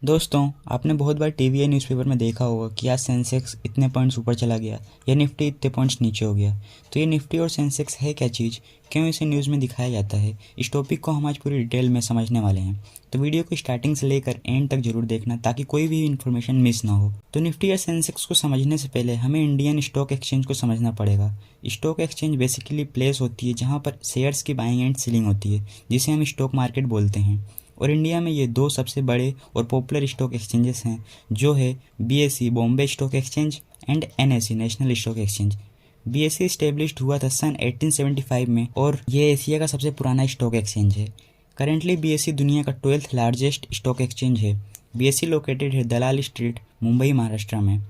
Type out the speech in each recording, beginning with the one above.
दोस्तों, आपने बहुत बार टीवी या न्यूज़पेपर में देखा होगा कि आज सेंसेक्स इतने पॉइंट्स ऊपर चला गया या निफ्टी इतने पॉइंट्स नीचे हो गया। तो ये निफ्टी और सेंसेक्स है क्या चीज़, क्यों इसे न्यूज़ में दिखाया जाता है, इस टॉपिक को हम आज पूरी डिटेल में समझने वाले हैं। तो वीडियो को स्टार्टिंग से लेकर एंड तक जरूर देखना ताकि कोई भी इन्फॉर्मेशन मिस ना हो। तो निफ्टी या सेंसेक्स को समझने से पहले हमें इंडियन स्टॉक एक्सचेंज को समझना पड़ेगा। स्टॉक एक्सचेंज बेसिकली प्लेस होती है जहाँ पर शेयर्स की बाइंग एंड सेलिंग होती है, जिसे हम स्टॉक मार्केट बोलते हैं। और इंडिया में ये दो सबसे बड़े और पॉपुलर स्टॉक एक्सचेंजेस हैं, जो है BSE Bombay stock exchange and NSE national stock exchange. BSE established हुआ था सन 1875 में और ये एशिया का सबसे पुराना स्टॉक एक्सचेंज है। करेंटली बीएसई दुनिया का 12th लार्जेस्ट स्टॉक एक्सचेंज है। बीएसई लोकेटेड है दलाल स्ट्रीट, मुंबई, महाराष्ट्र में,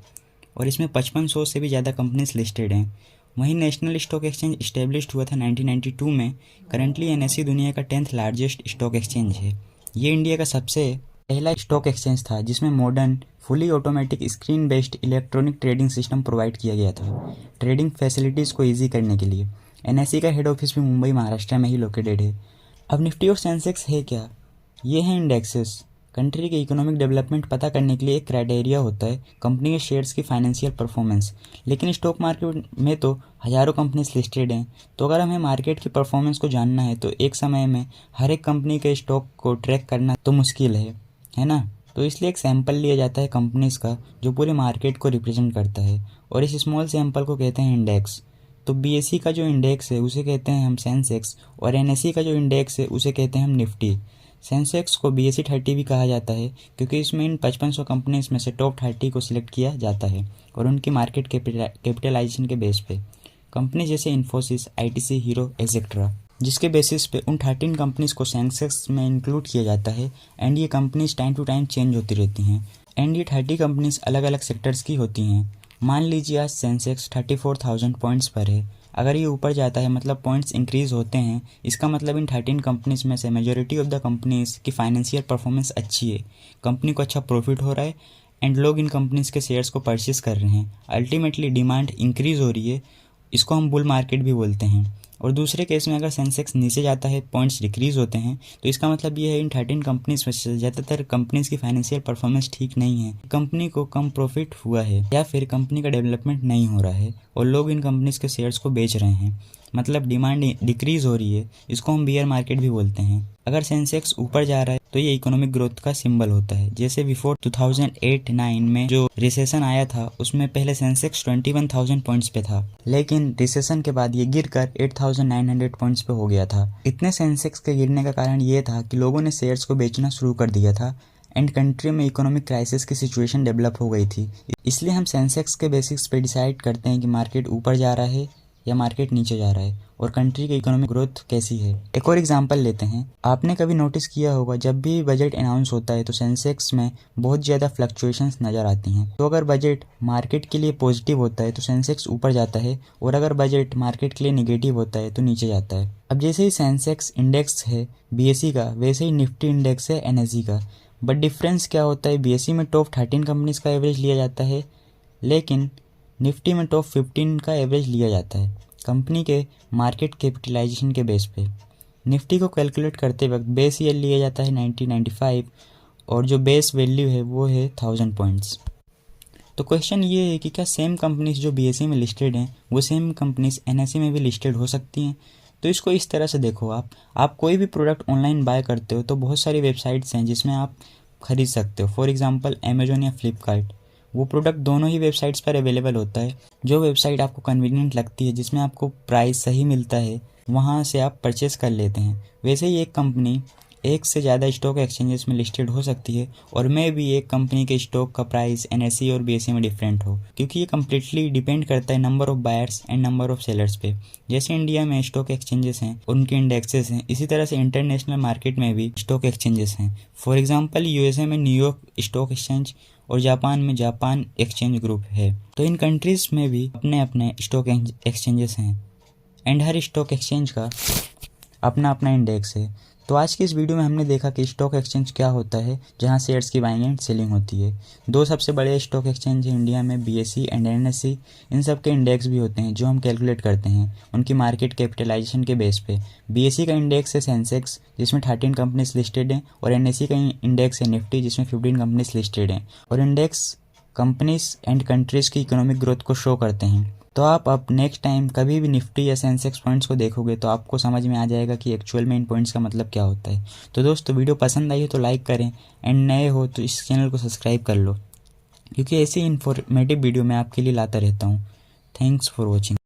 और इसमें 5500 से भी ज़्यादा कंपनीज लिस्टेड हैं। वहीं नेशनल स्टॉक एक्सचेंज इस्टेब्लिश्ड हुआ था 1992 में। करेंटली एनएसई दुनिया का 10th लार्जेस्ट स्टॉक एक्सचेंज है। ये इंडिया का सबसे पहला स्टॉक एक्सचेंज था जिसमें modern fully automatic screen based electronic trading system provide किया गया था, ट्रेडिंग फैसिलिटीज़ को ईजी करने के लिए। एनएसई का हेड ऑफिस भी मुंबई, महाराष्ट्र में ही लोकेटेड है। अब निफ्टी और सेंसेक्स है क्या? ये हैं इंडेक्सेस। कंट्री के इकोनॉमिक डेवलपमेंट पता करने के लिए एक क्राइटेरिया होता है कंपनी के शेयर्स की फाइनेंशियल परफॉर्मेंस। लेकिन स्टॉक मार्केट में तो हज़ारों कंपनीज लिस्टेड हैं, तो अगर हमें मार्केट की परफॉर्मेंस को जानना है तो एक समय में हर एक कंपनी के स्टॉक को ट्रैक करना तो मुश्किल है ना। तो इसलिए एक सैंपल लिया जाता है कंपनीज का जो पूरे मार्केट को रिप्रेजेंट करता है, और इस स्मॉल सैंपल को कहते हैं इंडेक्स। तो बीएसई का जो इंडेक्स है उसे कहते हैं हम सेंसेक्स, और एनएसई का जो इंडेक्स है उसे कहते हैं हम निफ्टी। सेंसेक्स को बीएसई 30 भी कहा जाता है क्योंकि इसमें इन 5500 कंपनीज में से टॉप 30 को सिलेक्ट किया जाता है और उनकी मार्केट कैपिटलाइजेशन के बेस पे। कंपनी जैसे इन्फोसिस, आईटीसी, हीरो एक्सेट्रा, जिसके बेसिस पे उन 13 कंपनीज को सेंसेक्स में इंक्लूड किया जाता है। एंड ये companies time to time change होती रहती हैं, एंड ये 30 कंपनीज अलग अलग सेक्टर्स की होती हैं। मान लीजिए आज सेंसेक्स 34,000 पॉइंट्स पर है। अगर ये ऊपर जाता है मतलब पॉइंट्स इंक्रीज होते हैं, इसका मतलब इन 13 कंपनीज में से मेजॉरिटी ऑफ द कंपनीज की फाइनेंशियल परफॉर्मेंस अच्छी है, कंपनी को अच्छा प्रॉफिट हो रहा है, एंड लोग इन कंपनीज के शेयर्स को परचेस कर रहे हैं। अल्टीमेटली डिमांड इंक्रीज हो रही है, इसको हम बुल मार्केट भी बोलते हैं। और दूसरे केस में अगर सेंसेक्स नीचे जाता है, पॉइंट्स डिक्रीज होते हैं, तो इसका मतलब ये है इन 13 कंपनीज में से ज़्यादातर कंपनीज की फाइनेंशियल परफॉर्मेंस ठीक नहीं है, कंपनी को कम प्रॉफिट हुआ है या फिर कंपनी का डेवलपमेंट नहीं हो रहा है और लोग इन कंपनीज के शेयर्स को बेच रहे हैं, मतलब डिमांड डिक्रीज हो रही है। इसको हम बियर मार्केट भी बोलते हैं। अगर सेंसेक्स ऊपर जा रहा है तो ये इकोनॉमिक ग्रोथ का सिंबल होता है। जैसे बिफोर 2008-9 में जो रिसेशन आया था उसमें पहले सेंसेक्स 21,000 पॉइंट्स पे था, लेकिन रिसेशन के बाद ये गिरकर 8,900 पॉइंट्स पे हो गया था। इतने सेंसेक्स के गिरने का कारण ये था कि लोगों ने शेयर्स को बेचना शुरू कर दिया था एंड कंट्री में इकोनॉमिक क्राइसिस की सिचुएशन डेवलप हो गई थी। इसलिए हम सेंसेक्स के बेसिक्स पे डिसाइड करते हैं कि मार्केट ऊपर जा रहा है या मार्केट नीचे जा रहा है और कंट्री की इकोनॉमिक ग्रोथ कैसी है। एक और एग्जांपल लेते हैं। आपने कभी नोटिस किया होगा जब भी बजट अनाउंस होता है तो सेंसेक्स में बहुत ज़्यादा फ्लक्चुएशंस नज़र आती हैं। तो अगर बजट मार्केट के लिए पॉजिटिव होता है तो सेंसेक्स ऊपर जाता है, और अगर बजट मार्केट के लिए निगेटिव होता है तो नीचे जाता है। अब जैसे ही सेंसेक्स इंडेक्स है बीएसई का, वैसे ही निफ्टी इंडेक्स है एनएसई का। बट डिफरेंस क्या होता है, बीएसई में टॉप 13 कंपनीज का एवरेज लिया जाता है, लेकिन निफ्टी में टॉप 15 का एवरेज लिया जाता है कंपनी के मार्केट कैपिटलाइजेशन के बेस पे। निफ्टी को कैलकुलेट करते वक्त बेस ईयर लिया जाता है 1995 और जो बेस वैल्यू है वो है 1000 पॉइंट्स। तो क्वेश्चन ये है कि क्या सेम कंपनीज जो बीएसई में लिस्टेड हैं वो सेम कंपनीज एनएसई में भी लिस्टेड हो सकती हैं? तो इसको इस तरह से देखो, आप कोई भी प्रोडक्ट ऑनलाइन बाय करते हो तो बहुत सारी वेबसाइट्स हैं जिसमें आप खरीद सकते हो। फॉर एग्जांपल अमेजोन या फ्लिपकार्ट, वो प्रोडक्ट दोनों ही वेबसाइट्स पर अवेलेबल होता है। जो वेबसाइट आपको कन्वीनियंट लगती है, जिसमें आपको प्राइस सही मिलता है, वहाँ से आप परचेस कर लेते हैं। वैसे ही एक कंपनी एक से ज़्यादा स्टॉक एक्सचेंजेस में लिस्टेड हो सकती है, और मे भी एक कंपनी के स्टॉक का प्राइस एनएसई और बीएसई में डिफरेंट हो, क्योंकि ये कम्प्लीटली डिपेंड करता है number of buyers and number of sellers पे। जैसे इंडिया में स्टॉक एक्सचेंजेस हैं, उनके इंडेक्सेस हैं, इसी तरह से इंटरनेशनल मार्केट में भी स्टॉक एक्सचेंजेस हैं। फॉर एग्जाम्पल यूएसए में न्यूयॉर्क स्टॉक एक्सचेंज और जापान में जापान एक्सचेंज ग्रुप है। तो इन कंट्रीज़ में भी अपने अपने स्टॉक एक्सचेंजेस हैं, एंड हर स्टॉक एक्सचेंज का अपना अपना इंडेक्स है। तो आज की इस वीडियो में हमने देखा कि स्टॉक एक्सचेंज क्या होता है, जहां शेयर्स की बाइंग एंड सेलिंग होती है। दो सबसे बड़े स्टॉक एक्सचेंज हैं इंडिया में, BSE एंड NSE। इन सब के इंडेक्स भी होते हैं जो हम कैलकुलेट करते हैं उनकी मार्केट कैपिटलाइजेशन के बेस पे। BSE का इंडेक्स है सेंसेक्स, जिसमें 13 कंपनीज लिस्टेड हैं, और NSE का इंडेक्स है निफ्टी, जिसमें 15 कंपनीज लिस्टेड हैं। और इंडेक्स कंपनीज एंड कंट्रीज़ की इकोनॉमिक ग्रोथ को शो करते हैं। तो आप नेक्स्ट टाइम कभी भी निफ्टी या सेंसेक्स पॉइंट्स को देखोगे तो आपको समझ में आ जाएगा कि एक्चुअल में इन पॉइंट्स का मतलब क्या होता है। तो दोस्तों, वीडियो पसंद आई हो तो लाइक करें, एंड नए हो तो इस चैनल को सब्सक्राइब कर लो, क्योंकि ऐसी इन्फॉर्मेटिव वीडियो मैं आपके लिए लाता रहता हूँ। Thanks for watching.